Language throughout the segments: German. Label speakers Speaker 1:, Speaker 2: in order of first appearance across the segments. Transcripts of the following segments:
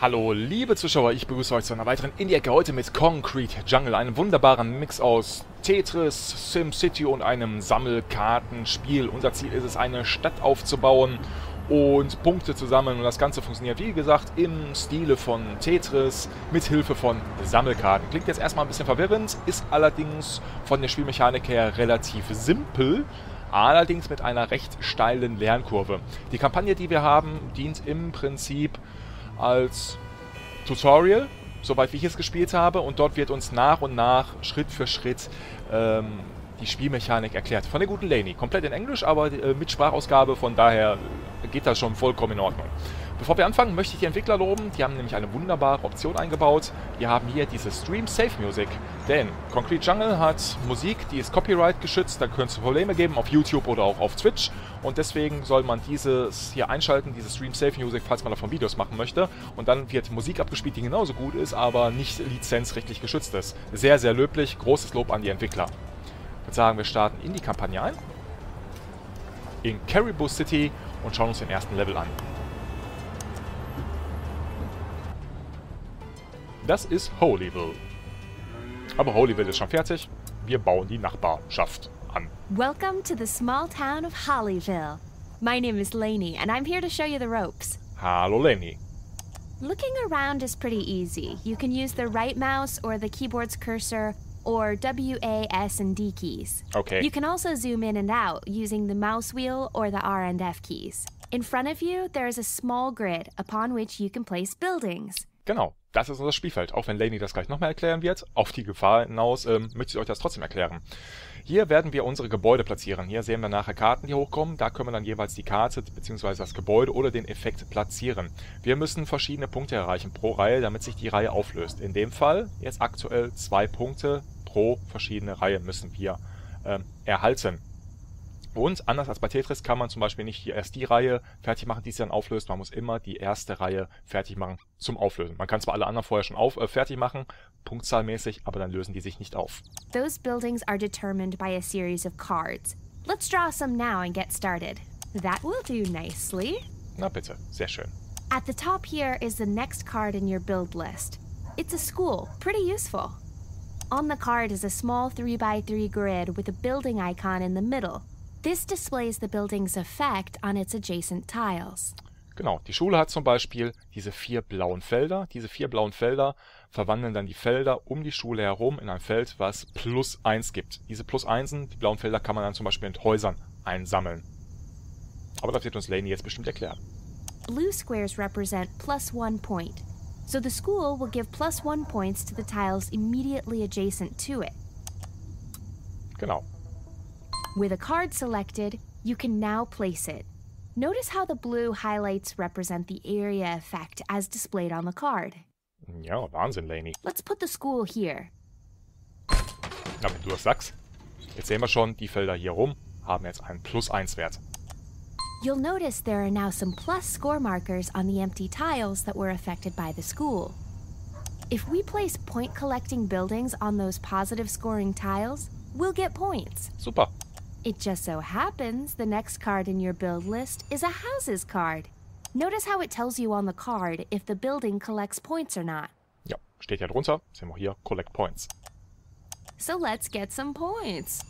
Speaker 1: Hallo liebe Zuschauer, ich begrüße euch zu einer weiteren Indie-Ecke heute mit Concrete Jungle, einem wunderbaren Mix aus Tetris, SimCity und einem Sammelkartenspiel. Unser Ziel ist es, eine Stadt aufzubauen und Punkte zu sammeln, und das Ganze funktioniert, wie gesagt, im Stile von Tetris mit Hilfe von Sammelkarten. Klingt jetzt erstmal ein bisschen verwirrend, ist allerdings von der Spielmechanik her relativ simpel. Allerdings mit einer recht steilen Lernkurve. Die Kampagne, die wir haben, dient im Prinzip als Tutorial, soweit wie ich es gespielt habe, und dort wird uns nach und nach, Schritt für Schritt, die Spielmechanik erklärt. Von der guten Lainey. Komplett in Englisch, aber mit Sprachausgabe, von daher geht das schon vollkommen in Ordnung. Bevor wir anfangen, möchte ich die Entwickler loben. Die haben nämlich eine wunderbare Option eingebaut. Wir haben hier diese Stream Safe Music. Denn Concrete Jungle hat Musik, die ist Copyright geschützt. Da könnte es Probleme geben auf YouTube oder auch auf Twitch. Und deswegen soll man dieses hier einschalten, diese Stream Safe Music, falls man davon Videos machen möchte. Und dann wird Musik abgespielt, die genauso gut ist, aber nicht lizenzrechtlich geschützt ist. Sehr, sehr löblich. Großes Lob an die Entwickler. Ich würde sagen, wir starten in die Kampagne ein. In Caribou City und schauen uns den ersten Level an. Das ist Holyville. Aber Holyville ist schon fertig. Wir bauen die Nachbarschaft an.
Speaker 2: Welcome to the small town of Holyville. My name is Lainey, and I'm here to show you the ropes.
Speaker 1: Hallo Lainey.
Speaker 2: Looking around is pretty easy. You can use the right mouse or the keyboard's cursor, or W, A, S, and D keys.
Speaker 1: Okay.
Speaker 2: You can also zoom in and out using the mouse wheel or the R and F keys. In front of you, there is a small grid upon which you can place buildings.
Speaker 1: Genau, das ist unser Spielfeld. Auch wenn Lainey das gleich nochmal erklären wird, auf die Gefahr hinaus möchte ich euch das trotzdem erklären. Hier werden wir unsere Gebäude platzieren. Hier sehen wir nachher Karten, die hochkommen. Da können wir dann jeweils die Karte bzw. das Gebäude oder den Effekt platzieren. Wir müssen verschiedene Punkte erreichen pro Reihe, damit sich die Reihe auflöst. In dem Fall jetzt aktuell 2 Punkte pro verschiedene Reihe müssen wir erhalten. Und anders als bei Tetris kann man zum Beispiel nicht erst die Reihe fertig machen, die sich dann auflöst. Man muss immer die erste Reihe fertig machen zum Auflösen. Man kann zwar alle anderen vorher schon fertig machen, punktzahlmäßig, aber dann lösen die sich nicht auf.
Speaker 2: Those buildings are determined by a series of cards. Let's draw some now and get started. That will do nicely.
Speaker 1: Na bitte, sehr schön.
Speaker 2: At the top here is the next card in your build list. It's a school, pretty useful. On the card is a small 3x3 grid with a building icon in the middle. This displays the building's effect on its adjacent tiles.
Speaker 1: Genau, die Schule hat zum Beispiel diese 4 blauen Felder. Diese 4 blauen Felder verwandeln dann die Felder um die Schule herum in ein Feld, was +1 gibt. Diese +1, die blauen Felder, kann man dann zum Beispiel mit Häusern einsammeln. Aber das wird uns Lainey jetzt bestimmt erklären.
Speaker 2: Blue squares represent +1 point. So the school will give +1 points to the tiles immediately adjacent to it.
Speaker 1: Genau.
Speaker 2: With a card selected, you can now place it. Notice how the blue highlights represent the area effect as displayed on the card.
Speaker 1: Ja, Wahnsinn, Lainey.
Speaker 2: Let's put the school here.
Speaker 1: Na, wenn du das sagst. Jetzt sehen wir schon, die Felder hier rum haben jetzt einen +1 Wert.
Speaker 2: You'll notice there are now some plus score markers on the empty tiles that were affected by the school. If we place point-collecting buildings on those positive scoring tiles, we'll get points.
Speaker 1: Super.
Speaker 2: It just so happens the next card in your build list is a houses card. Notice how it tells you on the card if the building collects points or not.
Speaker 1: Ja, steht ja drunter. Sehen wir hier, Collect Points.
Speaker 2: So let's get some points.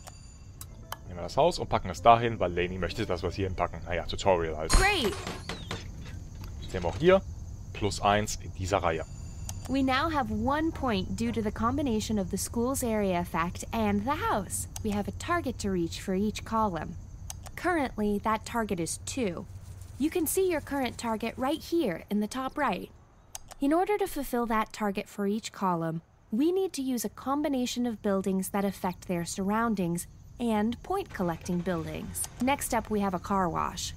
Speaker 1: Nehmen wir das Haus und packen es dahin, weil Lainey möchte, dass wir es hier hinpacken. Naja, Tutorial halt.
Speaker 2: Great!
Speaker 1: Sehen wir auch hier, +1 in dieser Reihe.
Speaker 2: We now have 1 point due to the combination of the school's area effect and the house. We have a target to reach for each column. Currently, that target is 2. You can see your current target right here in the top right. In order to fulfill that target for each column, we need to use a combination of buildings that affect their surroundings and point-collecting buildings. Next up, we have a car wash.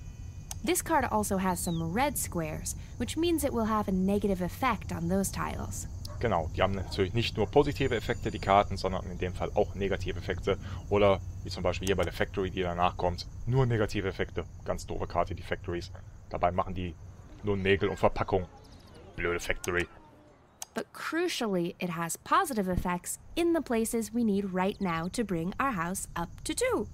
Speaker 2: This card also has some red squares, which means it will have a negative effect on those tiles.
Speaker 1: Genau, die haben natürlich nicht nur positive Effekte, die Karten, sondern in dem Fall auch negative Effekte. Oder wie zum Beispiel hier bei der Factory, die danach kommt, nur negative Effekte. Ganz doofe Karte, die Factories. Dabei machen die nur Nägel und Verpackung. Blöde Factory.
Speaker 2: But crucially, it has positive effects in the places we need right now to bring our house up to 2.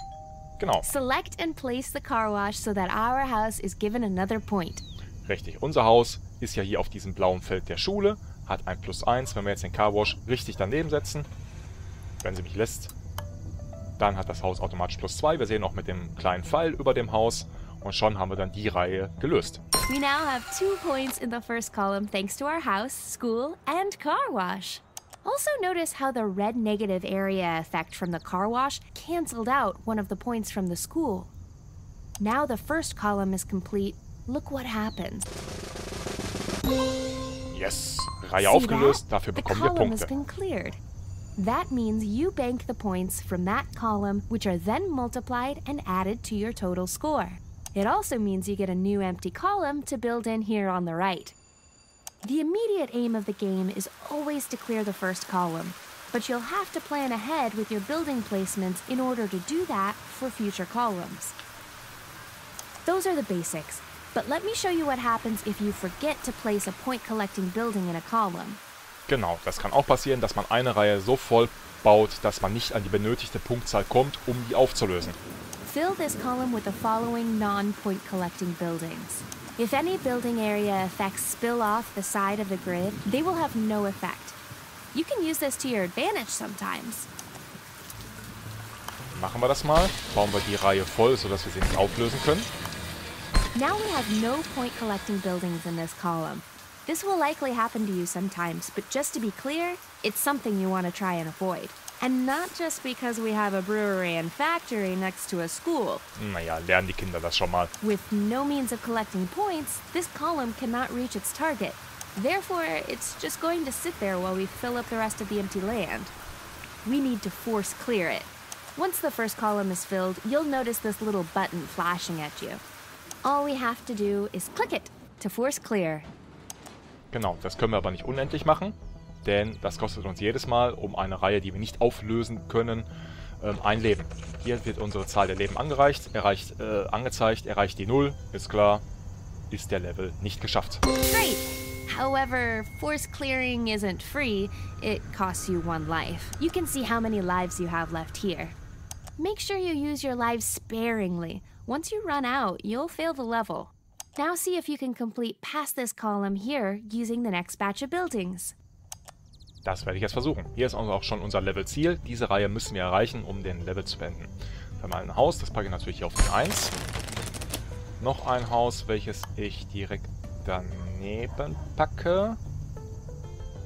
Speaker 1: Genau.
Speaker 2: Select and place the car wash so that our house is given another point.
Speaker 1: Richtig, unser Haus ist ja hier auf diesem blauen Feld der Schule, hat ein +1. Wenn wir jetzt den Carwash richtig daneben setzen, wenn sie mich lässt, dann hat das Haus automatisch +2. Wir sehen auch mit dem kleinen Pfeil über dem Haus und schon haben wir dann die Reihe gelöst.
Speaker 2: We now have 2 points in the first column thanks to our house, school, and car wash. Also notice how the red negative area effect from the car wash canceled out one of the points from the school. Now the first column is complete. Look what happens.
Speaker 1: Yes, Reihe aufgelöst, dafür bekommen wir
Speaker 2: The column has
Speaker 1: Punkte.
Speaker 2: been cleared. That means you bank the points from that column, which are then multiplied and added to your total score. It also means you get a new empty column to build in here on the right. The immediate aim of the game is always to clear the first column, but you'll have to plan ahead with your building placements in order to do that for future columns. Those are the basics, but let me show you what happens if you forget to place a point-collecting building in a column.
Speaker 1: Genau, das kann auch passieren, dass man eine Reihe so voll baut, dass man nicht an die benötigte Punktzahl kommt, um die aufzulösen.
Speaker 2: Fill this column with the following non-point collecting buildings. If any building area effects spill off the side of the grid, they will have no effect. You can use this to your advantage sometimes.
Speaker 1: Machen wir das mal. Bauen wir die Reihe voll, sodass wir sie nicht auflösen können.
Speaker 2: Now we have no point collecting buildings in this column. This will likely happen to you sometimes, but just to be clear, it's something you want to try and avoid. And not just because we have a brewery and factory next to a school.
Speaker 1: Naja, lernen die Kinder das schon mal.
Speaker 2: With no means of collecting points, this column cannot reach its target. Therefore, it's just going to sit there while we fill up the rest of the empty land. We need to force clear it. Once the first column is filled, you'll notice this little button flashing at you. All we have to do is click it to force clear.
Speaker 1: Genau, das können wir aber nicht unendlich machen, denn das kostet uns jedes Mal, um eine Reihe, die wir nicht auflösen können, ein Leben. Hier wird unsere Zahl der Leben angezeigt, erreicht die 0, ist klar, ist der Level nicht geschafft.
Speaker 2: Great! However, force clearing isn't free, it costs you 1 life. You can see how many lives you have left here. Make sure you use your lives sparingly. Once you run out, you'll fail the level. Now see if you can complete past this column here using the next batch of buildings.
Speaker 1: Das werde ich jetzt versuchen. Hier ist auch schon unser Levelziel. Diese Reihe müssen wir erreichen, um den Level zu beenden. Wir haben ein Haus, das packe ich natürlich hier auf die 1. Noch ein Haus, welches ich direkt daneben packe.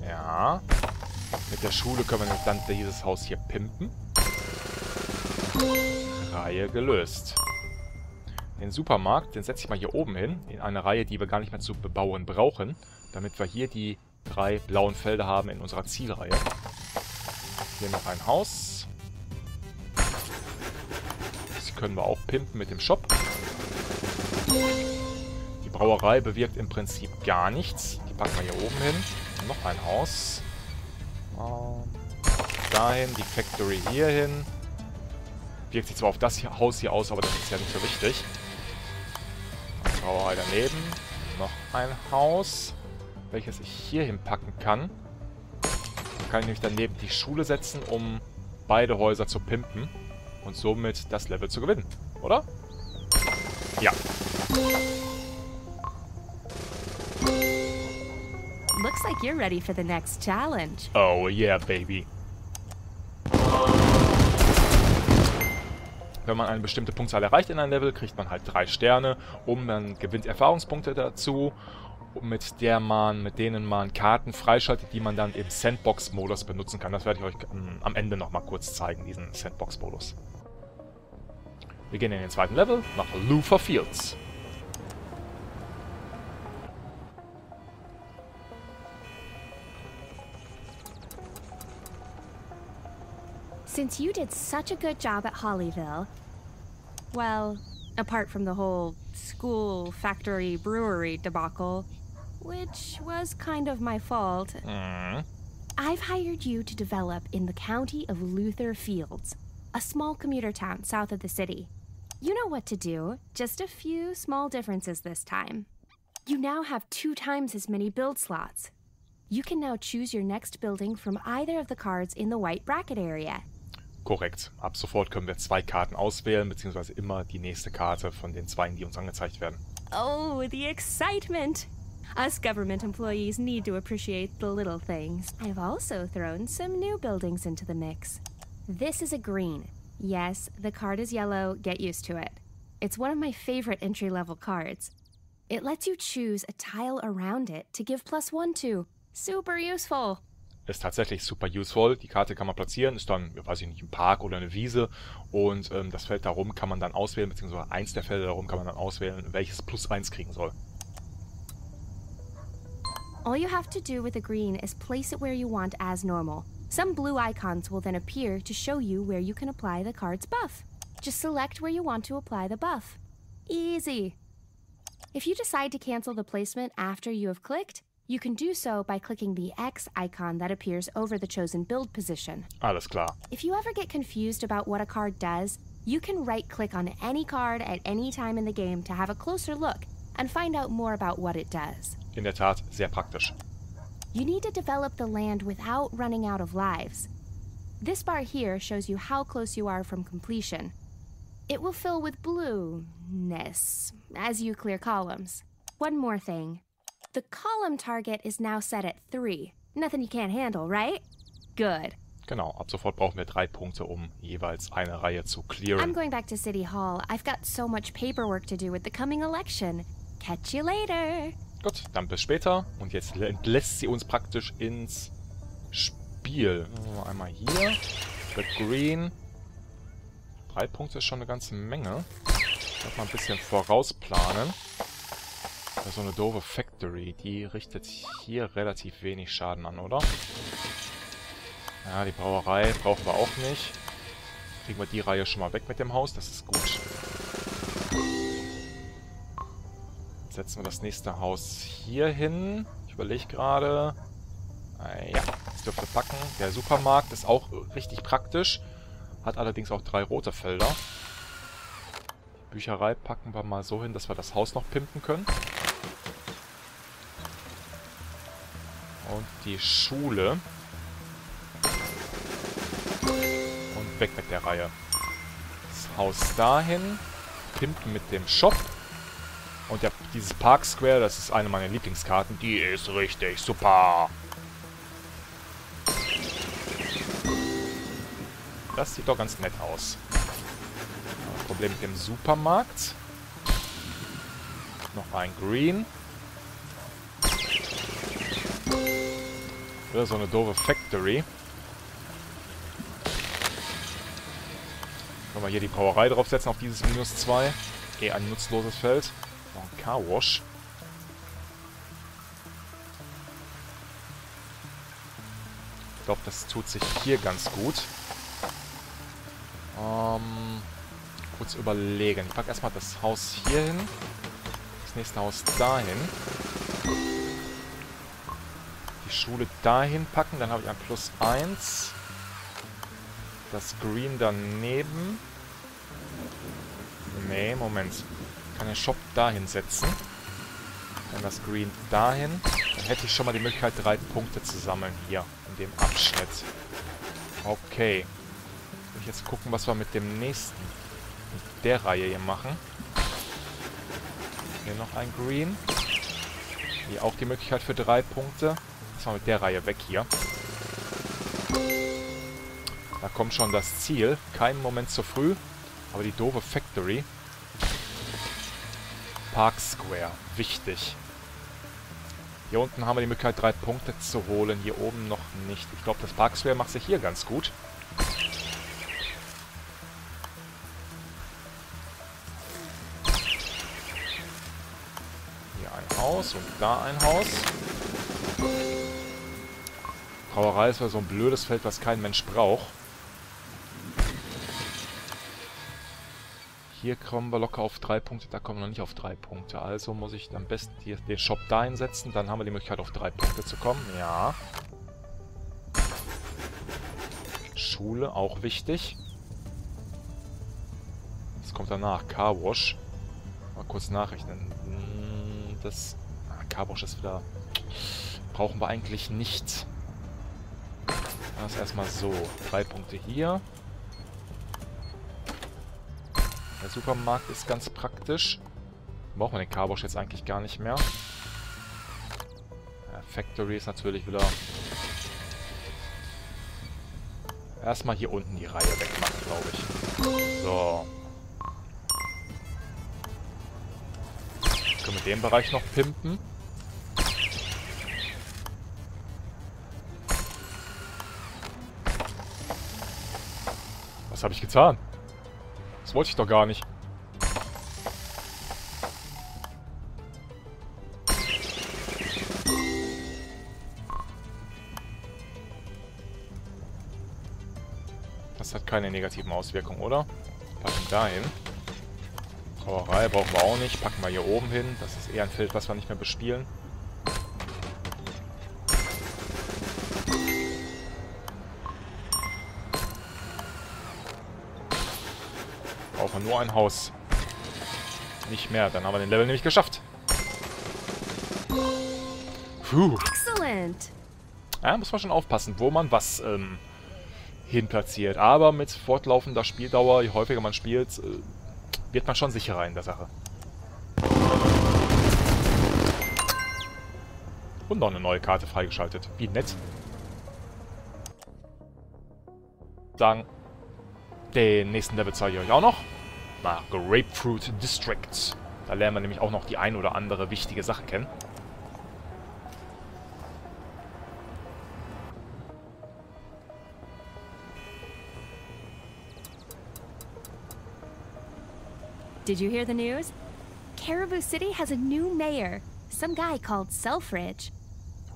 Speaker 1: Ja. Mit der Schule können wir dann dieses Haus hier pimpen. Reihe gelöst. Den Supermarkt, den setze ich mal hier oben hin, in eine Reihe, die wir gar nicht mehr zu bebauen brauchen, damit wir hier die 3 blauen Felder haben in unserer Zielreihe. Hier noch ein Haus. Das können wir auch pimpen mit dem Shop. Die Brauerei bewirkt im Prinzip gar nichts. Die packen wir hier oben hin. Noch ein Haus. Dahin, die Factory hier hin. Wirkt sich zwar auf das Haus hier aus, aber das ist ja nicht so wichtig. Brauerei daneben. Noch ein Haus, welches ich hier hinpacken kann. Da kann ich nämlich daneben die Schule setzen, um beide Häuser zu pimpen und somit das Level zu gewinnen. Oder? Ja.
Speaker 2: Looks like you're ready for the next challenge.
Speaker 1: Oh yeah, baby. Wenn man eine bestimmte Punktzahl erreicht in einem Level, kriegt man halt 3 Sterne, man gewinnt Erfahrungspunkte dazu, mit denen man Karten freischaltet, die man dann im Sandbox-Modus benutzen kann. Das werde ich euch am Ende nochmal kurz zeigen, diesen Sandbox-Modus. Wir gehen in den zweiten Level, nach Luther Fields.
Speaker 2: Since you did such a good job at Hollyville, well, apart from the whole school, factory, brewery debacle, which was kind of my fault, I've hired you to develop in the county of Luther Fields, a small commuter town south of the city. You know what to do, just a few small differences this time. You now have 2 times as many build slots. You can now choose your next building from either of the cards in the white bracket area.
Speaker 1: Korrekt. Ab sofort können wir 2 Karten auswählen, beziehungsweise immer die nächste Karte von den 2, die uns angezeigt werden.
Speaker 2: Oh, the excitement! Us government employees need to appreciate the little things. I've also thrown some new buildings into the mix. This is a green. Yes, the card is yellow. Get used to it. It's one of my favorite entry-level cards. It lets you choose a tile around it to give +1 to. Super useful.
Speaker 1: Ist tatsächlich super useful. Die Karte kann man platzieren, ist dann, weiß ich nicht, ein Park oder eine Wiese. Und das Feld darum kann man dann auswählen, beziehungsweise eins der Felder darum kann man dann auswählen, welches +1 kriegen soll.
Speaker 2: All you have to do with a green is place it where you want as normal. Some blue icons will then appear to show you where you can apply the card's buff. Just select where you want to apply the buff. Easy. If you decide to cancel the placement after you have clicked, you can do so by clicking the X icon that appears over the chosen build position.
Speaker 1: Alles klar.
Speaker 2: If you ever get confused about what a card does, you can right-click on any card at any time in the game to have a closer look and find out more about what it does.
Speaker 1: In der Tat sehr praktisch.
Speaker 2: You need to develop the land without running out of lives. This bar here shows you how close you are from completion. It will fill with blueness as you clear columns. One more thing. The column target is now set at 3. Nothing you can't handle, right? Good.
Speaker 1: Genau, ab sofort brauchen wir 3 Punkte, um jeweils eine Reihe zu clearen.
Speaker 2: I'm going back to City Hall. I've got so much paperwork to do with the coming election. Catch you later.
Speaker 1: Gut, dann bis später. Und jetzt entlässt sie uns praktisch ins Spiel. Einmal hier. The Green. 3 Punkte ist schon eine ganze Menge. Muss man ein bisschen vorausplanen. So eine doofe Factory, die richtet hier relativ wenig Schaden an, oder? Ja, die Brauerei brauchen wir auch nicht. Kriegen wir die Reihe schon mal weg mit dem Haus, das ist gut. Setzen wir das nächste Haus hier hin. Ich überlege gerade. Ja, das dürfte packen. Der Supermarkt ist auch richtig praktisch. Hat allerdings auch 3 rote Felder. Die Bücherei packen wir mal so hin, dass wir das Haus noch pimpen können. Und die Schule. Und weg mit der Reihe. Das Haus dahin. Pimpen mit dem Shop. Und dieses Park Square, das ist eine meiner Lieblingskarten. Die ist richtig super. Das sieht doch ganz nett aus. Problem mit dem Supermarkt. Noch ein Green. Oder so eine doofe Factory. Können wir hier die Brauerei draufsetzen auf dieses -2. Ein nutzloses Feld. Noch ein Carwash. Ich glaube, das tut sich hier ganz gut. Kurz überlegen. Ich packe erstmal das Haus hier hin. Das nächste Haus dahin. Die Schule dahin packen. Dann habe ich ein +1. Das Green daneben. Nee, Moment. Ich kann den Shop dahin setzen. Dann das Green dahin. Dann hätte ich schon mal die Möglichkeit, 3 Punkte zu sammeln hier in dem Abschnitt. Okay. Ich jetzt gucken, was wir mit dem nächsten, mit der Reihe hier machen. Hier noch ein Green. Hier auch die Möglichkeit für 3 Punkte. Das war mit der Reihe weg hier. Da kommt schon das Ziel. Kein Moment zu früh. Aber die doofe Factory. Park Square. Wichtig. Hier unten haben wir die Möglichkeit, 3 Punkte zu holen. Hier oben noch nicht. Ich glaube, das Park Square macht sich hier ganz gut. Haus und da ein Haus. Brauerei ist ja so ein blödes Feld, was kein Mensch braucht. Hier kommen wir locker auf 3 Punkte, da kommen wir noch nicht auf 3 Punkte. Also muss ich am besten hier den Shop dahin setzen, dann haben wir die Möglichkeit auf 3 Punkte zu kommen. Ja. Schule, auch wichtig. Was kommt danach? Carwash. Mal kurz nachrechnen. Das Carwash ist wieder... Brauchen wir eigentlich nicht. Das ist erstmal so. 3 Punkte hier. Der Supermarkt ist ganz praktisch. Brauchen wir den Carwash jetzt eigentlich gar nicht mehr. Factory ist natürlich wieder... Erstmal hier unten die Reihe wegmachen, glaube ich. So. Können wir den Bereich noch pimpen? Was habe ich getan? Das wollte ich doch gar nicht. Das hat keine negativen Auswirkungen, oder? Packen wir da hin. Brauerei brauchen wir auch nicht. Packen wir hier oben hin. Das ist eher ein Feld, was wir nicht mehr bespielen. Brauchen wir nur ein Haus. Nicht mehr. Dann haben wir den Level nämlich geschafft. Puh.
Speaker 2: Excellent.
Speaker 1: Ja, muss man schon aufpassen, wo man was hin platziert. Aber mit fortlaufender Spieldauer, je häufiger man spielt, wird man schon sicherer in der Sache. Und noch eine neue Karte freigeschaltet. Wie nett. Sagen, den nächsten Level zeige ich euch auch noch. Na, Grapefruit District. Da lernen wir nämlich auch noch die ein oder andere wichtige Sache kennen.
Speaker 2: Did you hear the news? Caribou City has a new mayor, some guy called Selfridge.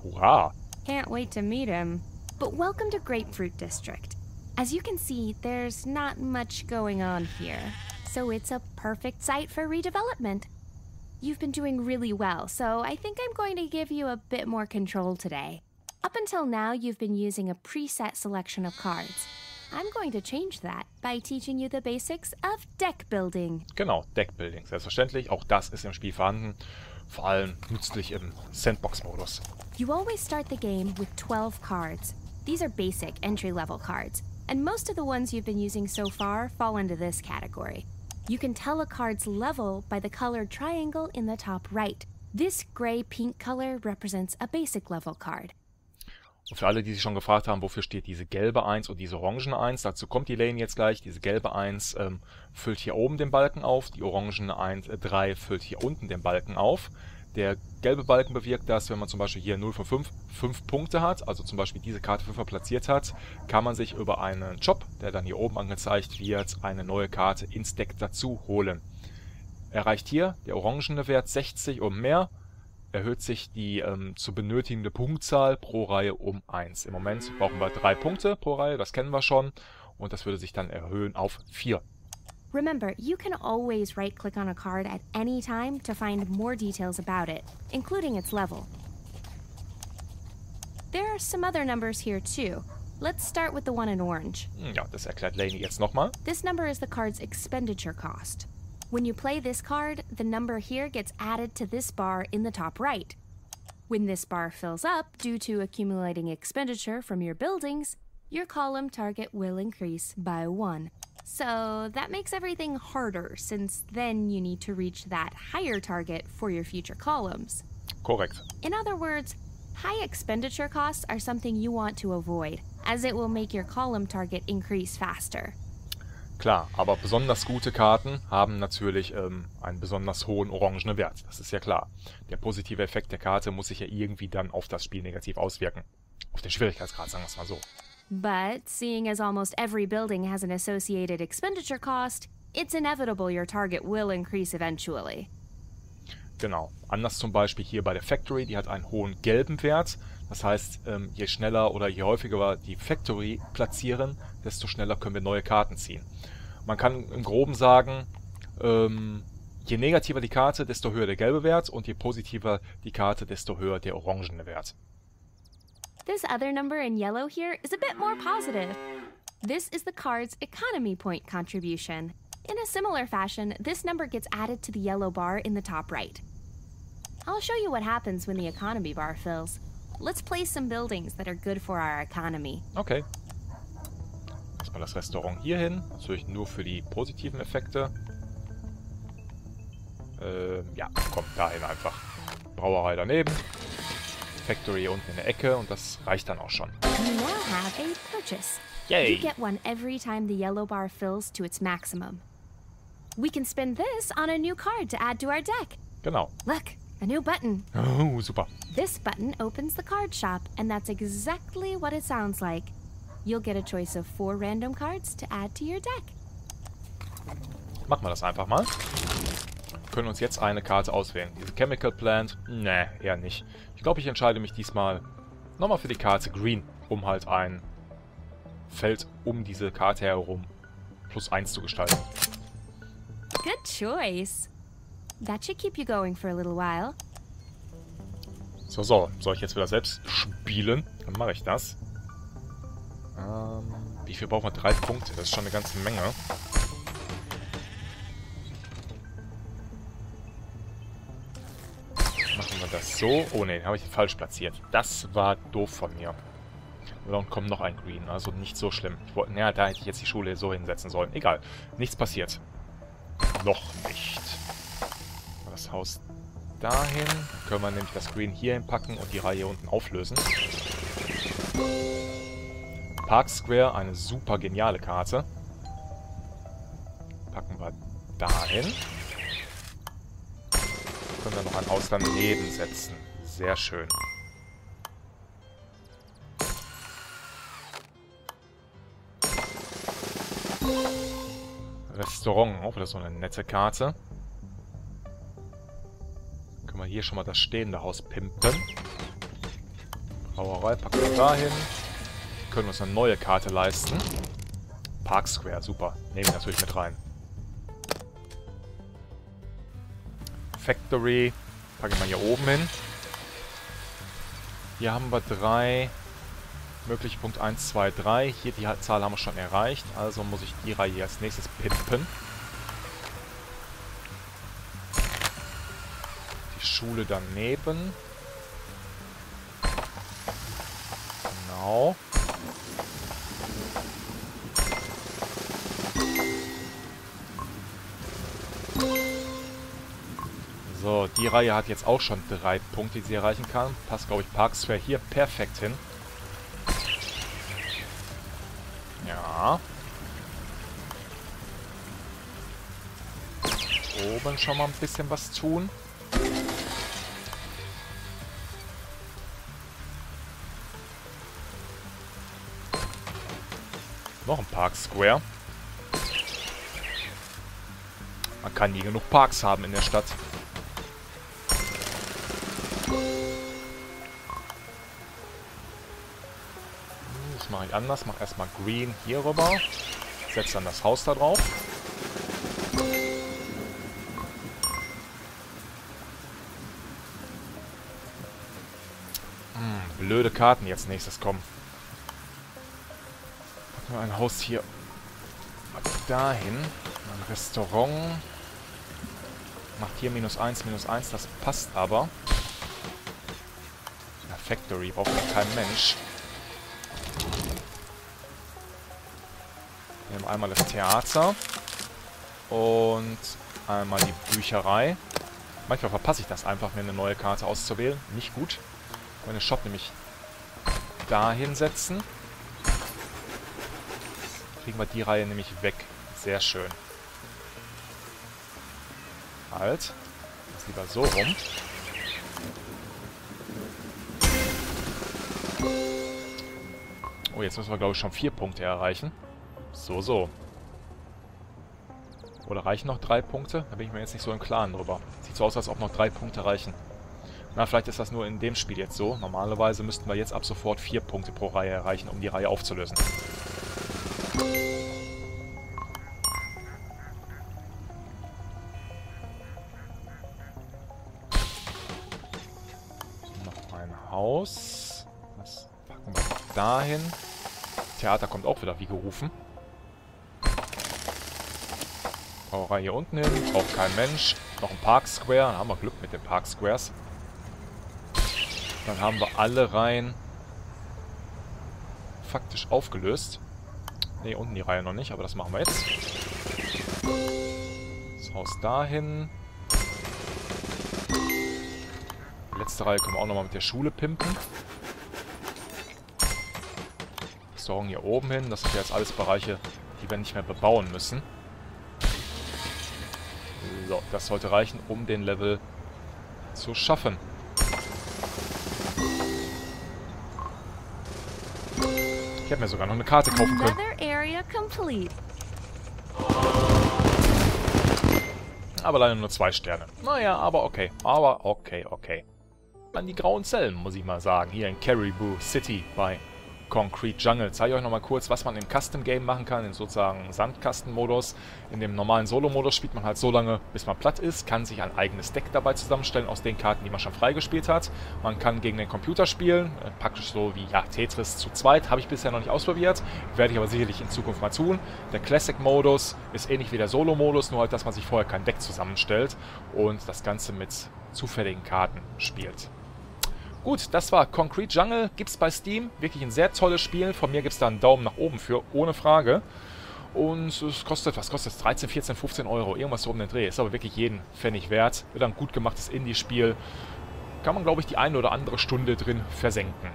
Speaker 1: Hurra!
Speaker 2: Can't wait to meet him. But welcome to Grapefruit District. As you can see, there's not much going on here, so it's a perfect site for redevelopment. You've been doing really well, so I think I'm going to give you a bit more control today. Up until now, you've been using a preset selection of cards. I'm going to change that by teaching you the basics of deck building.
Speaker 1: Genau, Deckbuilding. Selbstverständlich, auch das ist im Spiel vorhanden. Vor allem nützlich im Sandbox-Modus.
Speaker 2: You always start the game with 12 cards. These are basic entry-level cards, and most of the ones you've been using so far fall into this category. You can tell a card's level by the colored triangle in the top right. This gray-pink color represents a basic level card.
Speaker 1: Und für alle, die sich schon gefragt haben, wofür steht diese gelbe 1 und diese orangene 1, dazu kommt die Lane jetzt gleich. Diese gelbe 1 füllt hier oben den Balken auf, die orangene 3 füllt hier unten den Balken auf. Der gelbe Balken bewirkt das, wenn man zum Beispiel hier 0 von 5 Punkte hat, also zum Beispiel diese Karte 5 platziert hat, kann man sich über einen Job, der dann hier oben angezeigt wird, eine neue Karte ins Deck dazu holen. Erreicht hier der orangene Wert 60 und mehr, erhöht sich die zu benötigende Punktzahl pro Reihe um 1. Im Moment brauchen wir 3 Punkte pro Reihe, das kennen wir schon. Und das würde sich dann erhöhen auf 4.
Speaker 2: Remember, you can always right-click on a card at any time to find more details about it, including its level. There are some other numbers here too. Let's start with the one in orange.
Speaker 1: Ja, das erklärt Lainey jetzt nochmal.
Speaker 2: This number is the card's expenditure cost. When you play this card, the number here gets added to this bar in the top right. When this bar fills up due to accumulating expenditure from your buildings, your column target will increase by 1. So that makes everything harder, since then you need to reach that higher target for your future columns.
Speaker 1: Korrekt.
Speaker 2: In other words, high expenditure costs are something you want to avoid, as it will make your column target increase faster.
Speaker 1: Klar, aber besonders gute Karten haben natürlich einen besonders hohen orangenen Wert. Das ist ja klar. Der positive Effekt der Karte muss sich ja irgendwie dann auf das Spiel negativ auswirken. Auf den Schwierigkeitsgrad, sagen wir es mal so.
Speaker 2: But seeing as almost every building has an associated expenditure cost, it's inevitable your target will increase eventually.
Speaker 1: Genau. Anders zum Beispiel hier bei der Factory, die hat einen hohen gelben Wert. Das heißt, je schneller oder je häufiger wir die Factory platzieren, desto schneller können wir neue Karten ziehen. Man kann im Groben sagen, je negativer die Karte, desto höher der gelbe Wert und je positiver die Karte, desto höher der orangene Wert.
Speaker 2: This other number in yellow here is a bit more positive. This is the card's economy point contribution. In a similar fashion, this number gets added to the yellow bar in the top right. I'll show you what happens when the economy bar fills. Let's place some buildings that are good for our economy.
Speaker 1: Okay. Erstmal das Restaurant hier hin. Natürlich nur für die positiven Effekte. Ja, komm, dahin einfach. Brauerei daneben. Factory unten in der Ecke und das reicht dann auch schon.
Speaker 2: You now have a purchase.
Speaker 1: Yay!
Speaker 2: You get one every time the yellow bar fills to its maximum. We can spend this on a new card to add to our deck.
Speaker 1: Genau.
Speaker 2: Look, a new button.
Speaker 1: Oh, super.
Speaker 2: This button opens the card shop, and that's exactly what it sounds like. You'll get a choice of 4 random cards to add to your deck.
Speaker 1: Machen wir das einfach mal. Wir können uns jetzt eine Karte auswählen. Diese Chemical Plant? Nee, eher nicht. Ich glaube, ich entscheide mich diesmal nochmal für die Karte Green, um halt ein Feld um diese Karte herum +1 zu gestalten.
Speaker 2: Good choice. That should keep you going for a little while.
Speaker 1: So, soll ich jetzt wieder selbst spielen? Dann mache ich das. Wie viel brauchen wir? 3 Punkte. Das ist schon eine ganze Menge. Machen wir das so. Oh ne, den habe ich falsch platziert. Das war doof von mir. Und kommt noch ein Green. Also nicht so schlimm. Da hätte ich jetzt die Schule so hinsetzen sollen. Egal. Nichts passiert. Noch nicht. Das Haus dahin. Dann können wir nämlich das Green hier hinpacken und die Reihe hier unten auflösen. Park Square, eine super geniale Karte. Packen wir dahin. Können wir noch ein Haus daneben setzen. Sehr schön. Restaurant, auch wieder so eine nette Karte. Können wir hier schon mal das stehende Haus pimpen. Brauerei packen wir dahin. Können uns eine neue Karte leisten. Park Square, super. Nehmen wir natürlich mit rein. Factory packe ich mal hier oben hin. Hier haben wir 3 mögliche Punkt 1, 2, 3. Hier die Zahl haben wir schon erreicht. Also muss ich die Reihe hier als nächstes pimpen. Die Schule daneben. Genau. So, die Reihe hat jetzt auch schon 3 Punkte, die sie erreichen kann. Passt, glaube ich, Park Square hier perfekt hin. Ja. Oben schon mal ein bisschen was tun. Noch ein Park Square. Man kann nie genug Parks haben in der Stadt. Das mache ich anders. Mache erstmal Green hier rüber. Setze dann das Haus da drauf. Blöde Karten jetzt nächstes kommen. Packen wir ein Haus hier dahin. Ein Restaurant. Macht hier -1, -1. Das passt aber. Eine Factory braucht ja kein Mensch. Wir nehmen einmal das Theater. Und einmal die Bücherei. Manchmal verpasse ich das einfach, mir eine neue Karte auszuwählen. Nicht gut. Meine Shop nämlich da hinsetzen. Kriegen wir die Reihe nämlich weg. Sehr schön. Halt. Das lieber so rum. Oh, jetzt müssen wir, glaube ich, schon 4 Punkte erreichen. So. Oder reichen noch 3 Punkte? Da bin ich mir jetzt nicht so im Klaren drüber. Sieht so aus, als ob noch 3 Punkte reichen. Na, vielleicht ist das nur in dem Spiel jetzt so. Normalerweise müssten wir jetzt ab sofort 4 Punkte pro Reihe erreichen, um die Reihe aufzulösen. Noch ein Haus. Das packen wir dahin. Theater kommt auch wieder wie gerufen. Brauerei hier unten hin. Braucht kein Mensch. Noch ein Park Square. Dann haben wir Glück mit den Park Squares. Dann haben wir alle Reihen faktisch aufgelöst. Ne, unten die Reihe noch nicht, aber das machen wir jetzt. Das Haus dahin. Die letzte Reihe können wir auch nochmal mit der Schule pimpen. Restaurant hier oben hin. Das sind ja jetzt alles Bereiche, die wir nicht mehr bebauen müssen. So, das sollte reichen, um den Level zu schaffen. Ich hätte mir sogar noch eine Karte kaufen können. Aber leider nur 2 Sterne. Naja, aber okay. Aber okay. An die grauen Zellen, muss ich mal sagen. Hier in Caribou City bei Concrete Jungle. Ich zeige euch nochmal kurz, was man im Custom Game machen kann, in sozusagen Sandkastenmodus. In dem normalen Solo-Modus spielt man halt so lange, bis man platt ist, kann sich ein eigenes Deck dabei zusammenstellen aus den Karten, die man schon freigespielt hat. Man kann gegen den Computer spielen, praktisch so wie Tetris zu zweit, habe ich bisher noch nicht ausprobiert, werde ich aber sicherlich in Zukunft mal tun. Der Classic-Modus ist ähnlich wie der Solo-Modus, nur halt, dass man sich vorher kein Deck zusammenstellt und das Ganze mit zufälligen Karten spielt. Gut, das war Concrete Jungle, gibt's bei Steam, wirklich ein sehr tolles Spiel. Von mir gibt's da einen Daumen nach oben für, ohne Frage. Und es kostet, was kostet es? 13, 14, 15 Euro, irgendwas so um den Dreh. Ist aber wirklich jeden Pfennig wert. Wird ein gut gemachtes Indie-Spiel. Kann man, glaube ich, die eine oder andere Stunde drin versenken.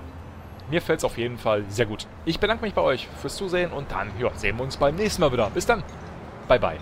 Speaker 1: Mir fällt's auf jeden Fall sehr gut. Ich bedanke mich bei euch fürs Zusehen und dann sehen wir uns beim nächsten Mal wieder. Bis dann. Bye, bye.